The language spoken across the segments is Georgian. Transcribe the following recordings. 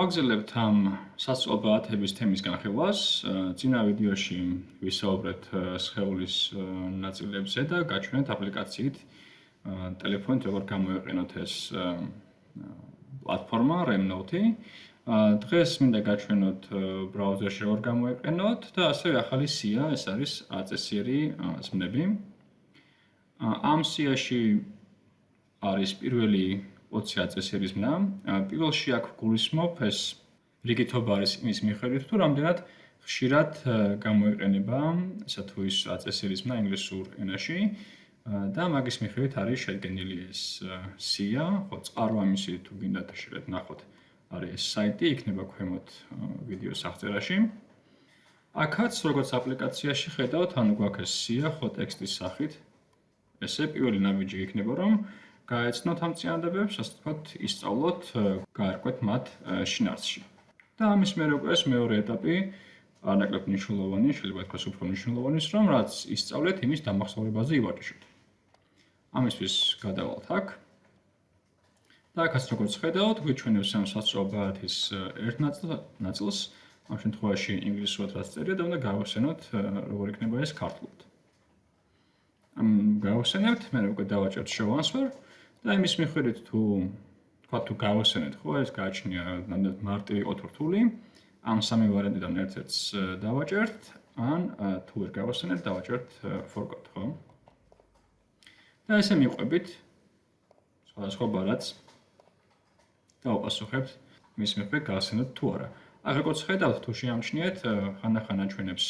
Მოგზაურობთ ამ სასწავლო ბალათების თემის განხილვას. წინა ვიდეოში ვისაუბრეთ სხეულის ნაწილებზე და გაჩვენეთ აპლიკაციით ტელეფონით როგორ გამოიყენოთ ეს პლატფორმა RemNote. დღეს მინდა გაჩვენოთ ბრაუზერში როგორ გამოიყენოთ და ასევე ახალი სია, ეს არის აწესიერი ზმნები. ამ სიაში არის პირველი 20 აწესიერი ზმნა. პირველში აქ გულისხმობ ეს რიგითობა არის იმის მიხედვით, თუ რამდენად ხშირად გამოიყენება ესა თუ ის აწესიერი ზმნა ინგლისურ ენაში და მაგის მიხედვით არის შედგენილი ეს სია, ხო წყაროამისი თუ გინდათ შეიძლება ნახოთ არის ეს საიტი, იქნება ქვემოთ ვიდეოს აღწერაში. აქაც როგორც აპლიკაციაში ხედავთ, ანუ გვაქვს ეს სია, ხო ტექსტის სახით. ესე პირველი ნაბიჯი იქნება, რომ გაეცნოთ ამ წინადადებებს, ასე ვთქვათ, ისწავლოთ, გაარკვეთ მათ შინაარსში. და ამის მერე უკვე ეს მეორე ეტაპი არანაკლებ მნიშვნელოვანი, შეიძლება ითქვას უფრო მნიშვნელოვანი, რომ რაც ისწავლეთ, იმის დამახსოვრებაზე ივარჯიშოთ. ამისთვის გადავალთ აქ. და აქაც როგორც ხედავთ, გვიჩვენებს ამ სასწავლო ბალათის ერთ ნაწილს, ამ შემთხვევაში ინგლისურად რაც წერია და უნდა გავახსენოთ, როგორ იქნება ეს ქართულად. გავახსენებთ, მე უკვე დავაჭერთ show answer და იმის მიხედვით თუ გავახსენეთ, ხო, ეს გააჩნია ნამდვილად მარტივი ოთრთული, ამ სამი ვარიანტიდან ერთ-ერთს დავაჭერთ, ან თუ ვერ გავახსენეთ, დავაჭერთ forgot, ხო? და ესე მიყვებით სხვადასხვა ბალათს და ვაპასუხებთ მის მიხედვით გავახსენოთ თუ არა. აქ როგორც ხედავთ, თუ შეამჩნიეთ, ხანდახან აჩვენებს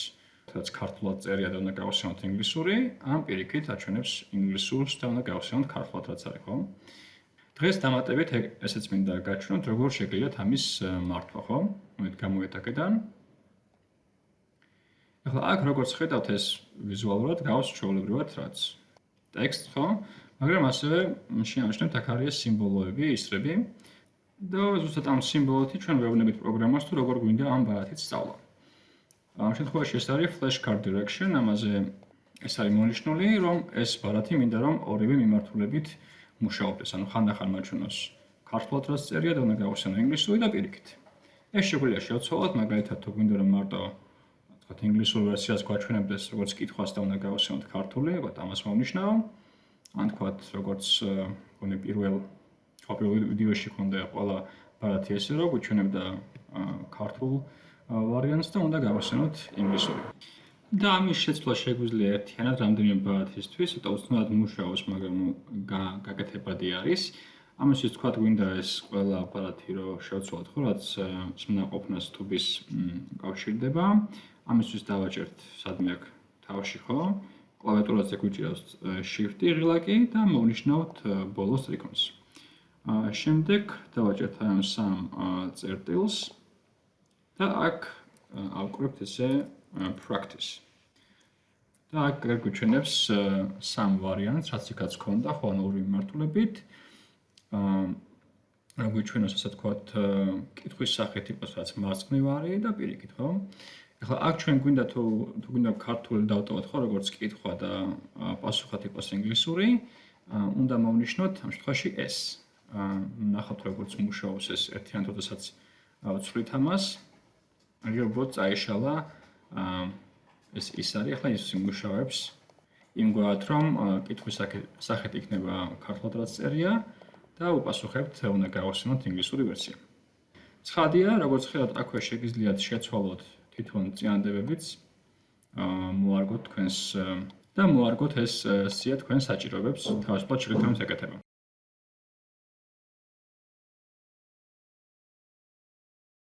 რაც ქართულად წერია და უნდა გავახსენოთ ინგლისური, ან პირიქით აჩვენებს ინგლისურს და უნდა გავახსენოთ ქართულად რაც არის, ხო? დღეს დამატებით ესეც მინდა გაჩვენოთ, როგორ შეგიძლიათ ამის მართვა, ხო? მოდით გამოვიდეთ აქედან. ახლა აქ როგორც ხედავთ, ეს ვიზუალურად გავს ჩვეულებრივად რაც ტექსტ, ხო? მაგრამ ასევე შეამჩნევთ აქ არის სიმბოლოები, ისრები და ზუსტად ამ სიმბოლოთი ჩვენ ვეუბნებით პროგრამას თუ როგორ გვინდა ამ ბალათით სწავლა. ამ შემთხვევაში ეს არის flashcard direction, ამაზე ეს არის მონიშნული, რომ ეს ბალათი მინდა რომ ორივე მიმართულებით მუშაობდეს, ანუ ხანდახან მაჩვენოს ქართულად რაც წერია და უნდა გავახსენო ინგლისური და პირიქით. ეს შეგვიძლია შევცვალოთ, მაგალითად თუ გვინდა რომ მარტო თქვათ ინგლისურ ვერსიას გვაჩვენებდეს როგორც კითხვას და უნდა გავახსენოთ ქართული, ვთქვათ ამას მოვნიშნავ. ან თქვათ როგორც გონე პირველ ვიდეოში ქონდა ყველა ბალათი ესე რომ გვიჩვენებდა ქართულ ვარიანტს და უნდა გავახსენოთ ინგლისური. და ამის შეცვლა შეგვიძლია ერთიანად რამდენიმე ბალათისთვის, ცოტა უცნაურად მუშაობს, მაგრამ გაკეთებადი არის. ამისთვის თქვათ გვინდა ეს ყველა ბალათი რომ შევცვალოთ, ხო, რაც ზმნა ყოფნას თუბის უკავშირდება. ამისთვის დავაჭერთ სადმე აქ თავში, ხო? კლავიატურაზე გვიჭირავს shift ღილაკი და მოვნიშნავთ ბოლოს ტრიკონს. შემდეგ დავაჭერთ ამ სამ წერტილს და აქ ავკრებთ ესე practice. და აქ გვიჩვენებს სამ ვარიანტს, რაც იქაც ქონდა, ხო, ან ორი მიმართულებით. გვიჩვენოს ასე ვთქვათ, კითხვის სახით იყოს, რაც მარცხნივარი და პირიქით, ხო? ახლა აქ ჩვენ გვინდა თუ გვინდა ქართული დავტოვოთ, ხო, როგორც კითხვა და პასუხად იყოს ინგლისური, უნდა მოვნიშნოთ ამ შემთხვევაში ეს. ნახავთ როგორც მუშაობს ეს ერთიანად, როდესაც ვცვლით ამას. ალბათ წაეშალა ეს ის არის, ახლა ის იმუშავებს იმგვარად, რომ კითხვის სახით იქნება ქართულად რაც წერია და უპასუხებთ უნდა გავახსენოთ ინგლისური ვერსია. ცხადია, როგორც ხედავთ, აქვე შეგიძლიათ შეცვალოთ თვითონ წინადადებებიც, მოარგოთ თქვენს და მოარგოთ ეს სია თქვენს საჭიროებებს, თავისუფლად შეგიძლიათ ეკეთება.